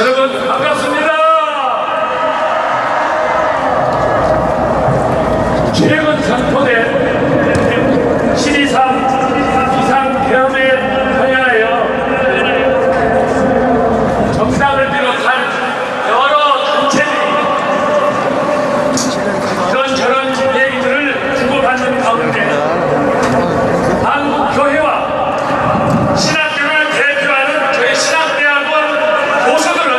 여러분 반갑습니다. 최근 선포된 12.3 비상계엄에 관여하여 정당을 비롯한 여러 단체들이 이런저런 얘기들을 주고받는 가운데 한국교회와 신학교를 대표하는 저희 신학대학원 교수들은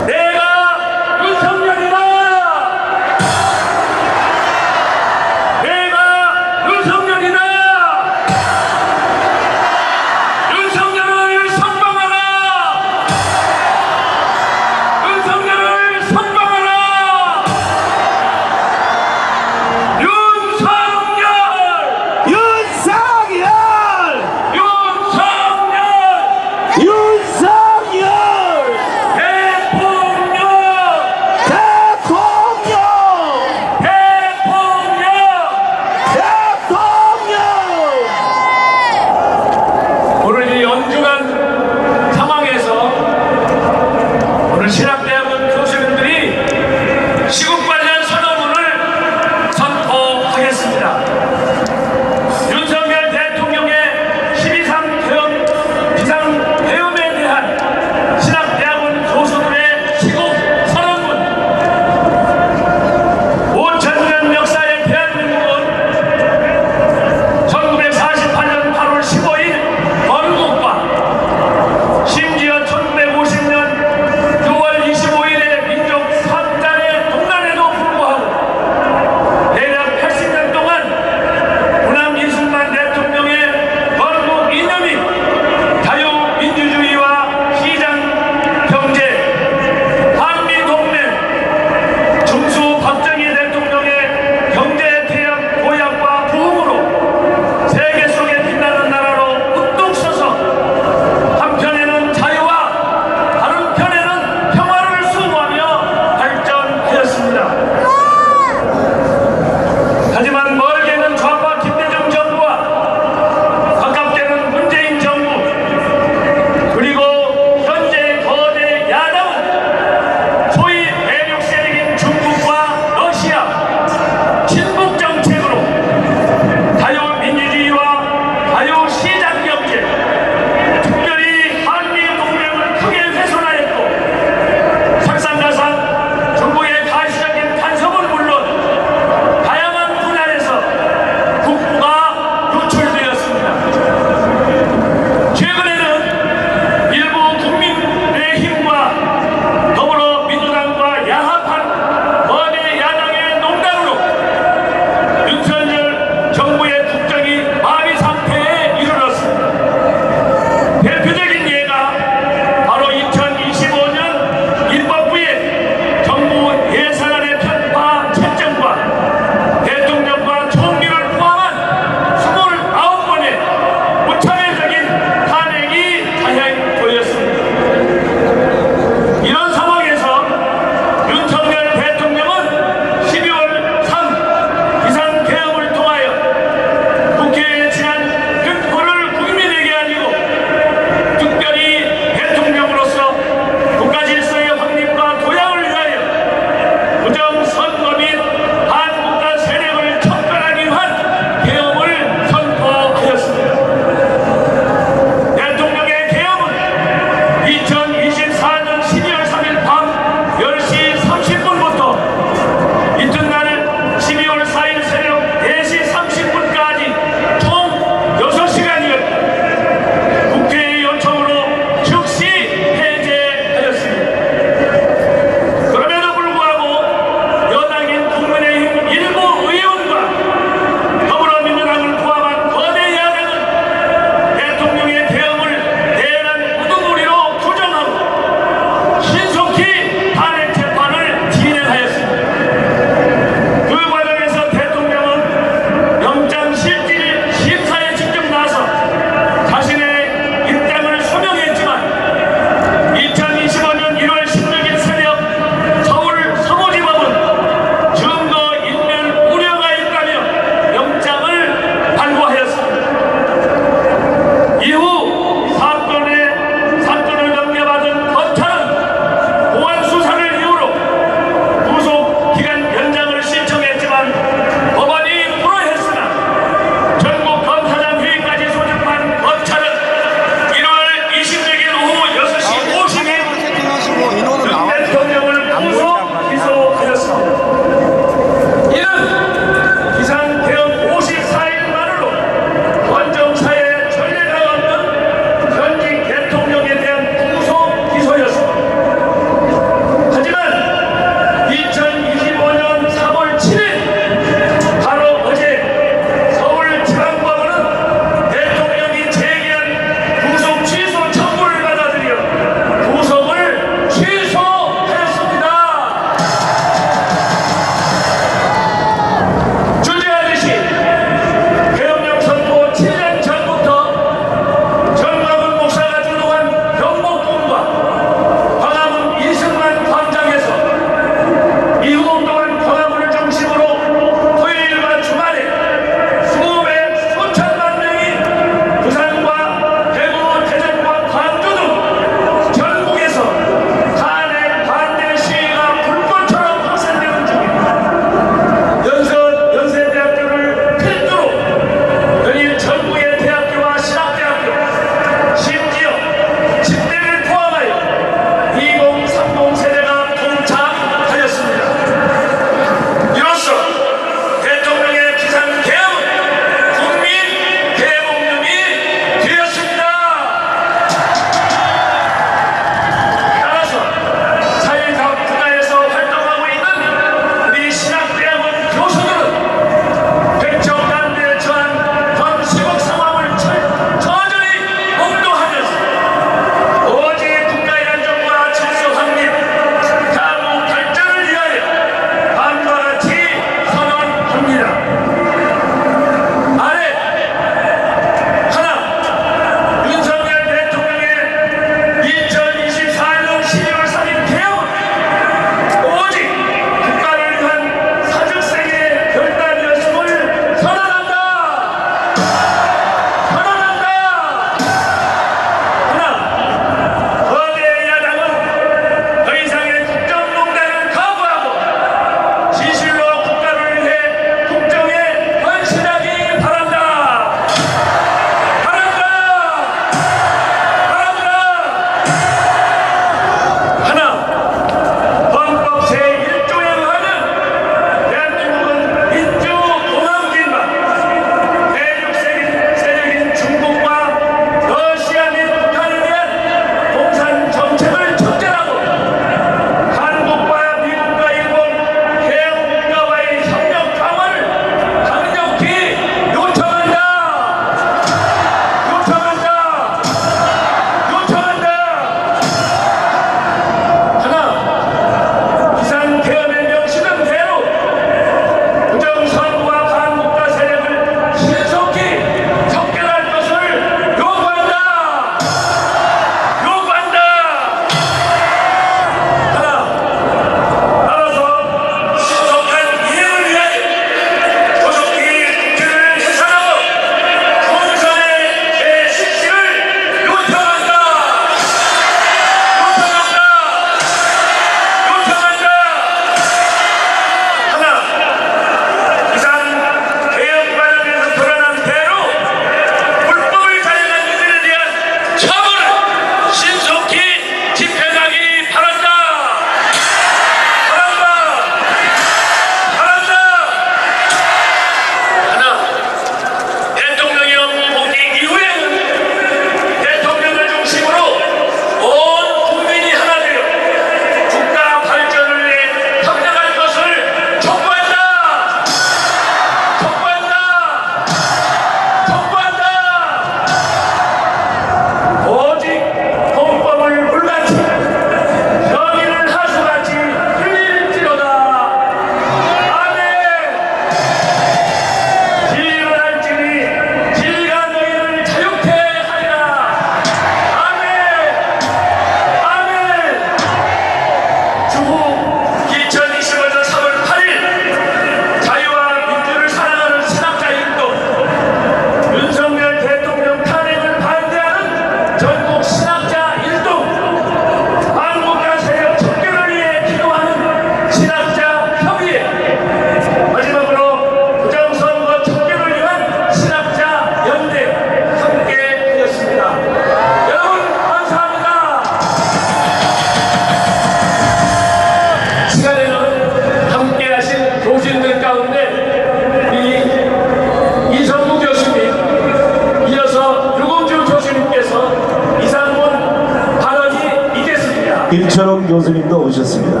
나오셨습니다.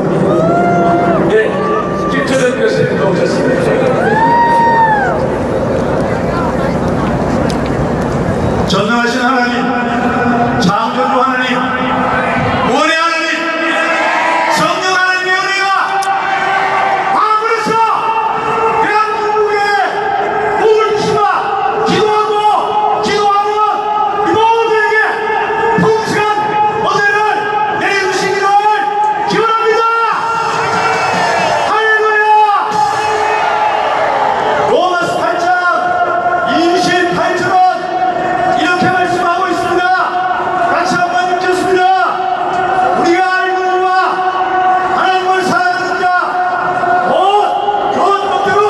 예, 김철현 교수님도 오셨습니다. 전능하신 하나님, 창조주 하나님, 원의 하나님, 성령 하나님의 은혜가 아무래서 대한민국의 목을 주시마 기도하는 이 모두에게 풍성한 은혜를 내려주시기를 기원합니다. 할렐루야. 로마서 8장 28절은 이렇게 말씀하고 있습니다. 같이 한번 읽겠습니다. 우리가 알고와 하나님을 사랑하는 자, 곧 뜻대로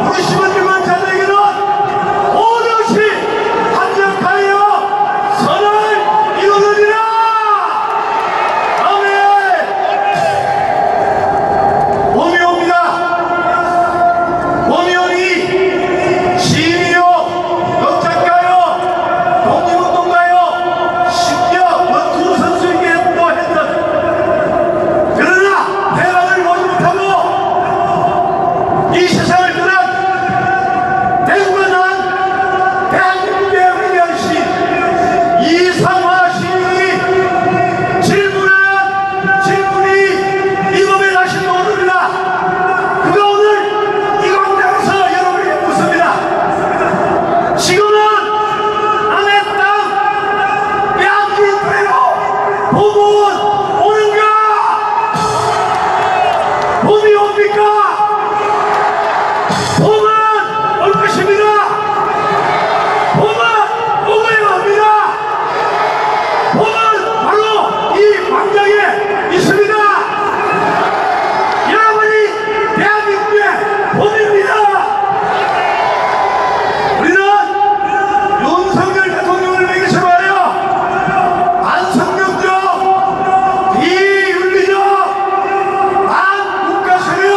부르심을 입은 자들에게는 모든 것이 한적하여 선을 이루느니라. 아멘. 봄이 옵니다. 봄이 오니 시인이요, 역작가요, 독립운동가요, 심지어 원투 선수에게도 했던, 그러나 대박을 보지 못하고 이 세상을 떠난 대구가 난 대한민국의 위대한 시인 이상화 시인이 질문이 이 법에 다시 나옵니다. 그가 오늘 이 광장에서 여러분에게 묻습니다. 지금은 남의 땅 빼앗긴 배로 봄은 오는가? 봄이 옵니까? 봄은 올 것입니다. 봄은 오고야 합니다. 봄은 바로 이 광장에 있습니다. 여러분이 대한민국의 봄입니다. 우리는 윤석열 대통령을 매기셔봐요. 반성경적, 비윤리적, 반국가 세력,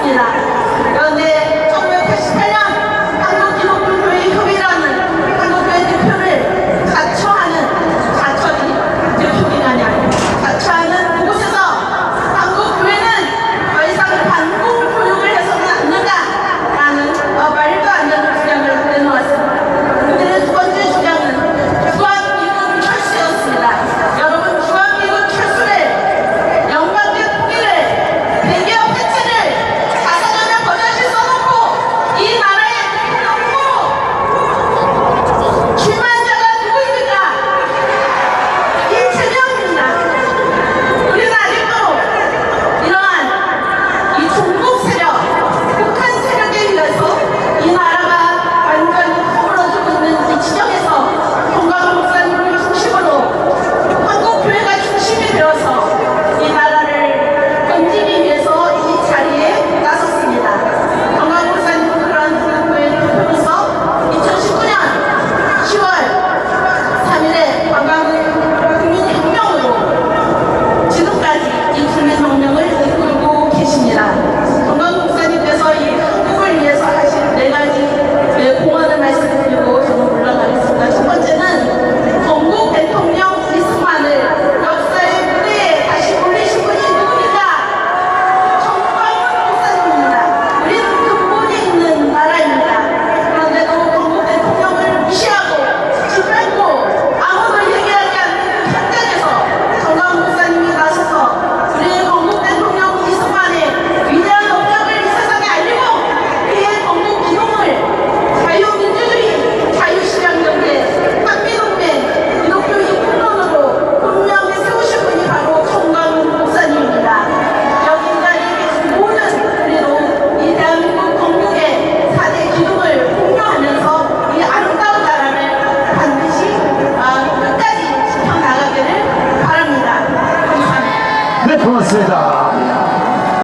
있습니다. 그런데 1988년 한국기독교교회협의라는 한국교회 대표를 자처하는 그곳에서 한국교회는 더 이상 반공 교육을 해서는 안 된다라는 말도 안 되는 주장을 내놓았습니다. 그들의 두 번째 주장은 주한미군 철수였습니다. 여러분, 주한미군 철수를 영광의 통일을 대기업 해체를 자사전에 버젓이 써놓고 이 나라의 대통령 출마한 자가 누구입니까? 이재명입니다. 우리는 아직도 이러한 이 종북 세력, 북한 세력에 의해서 이 나라가 완전히 허물어지고 있는 이 지경에서 건강한 목사님을 중심으로 한국교회가 중심이 되어서 이 나라를 건지기 위해서 이 자리에 나섰습니다. 건강한 목사님은 그러한 한국교회 대표로서 2019년 10월 3일에 관광 국민혁명으로 지금까지 이 국민혁명을 이끌고 계십니다. 건강 목사님께서 이 한국을 위해서 하신 네 가지 공헌을 말씀드리고 저는 물러가겠습니다. 첫 번째는 건국 대통령 이승만을 역사의 무대에 다시 올리신 분이 누굽니까? 정광훈 목사님입니다. 우리는 근본이 있는 나라입니다. 그런데도 건국 대통령을 무시하고 짓밟고 아무도 얘기하지 않는 현장에서 정광훈 목사님이 나서서 우리의 건국 대통령 이승만의 위대한 업적을 이 세상에 알리고 그의 건국 기동을 자유민주주의, 자유시장경제, 한미동맹, 기독교 이국론으로 분명히 세우신 분이 바로 정광훈 목사님입니다. 여기 이 자리에 계신 모든 우리도 이 대한민국 건국의 4대 기둥을 공유하면서 이 아름다운 나라를 반드시 끝까지 지켜나가기를 바랍니다. 감사합니다. 네, 고맙습니다.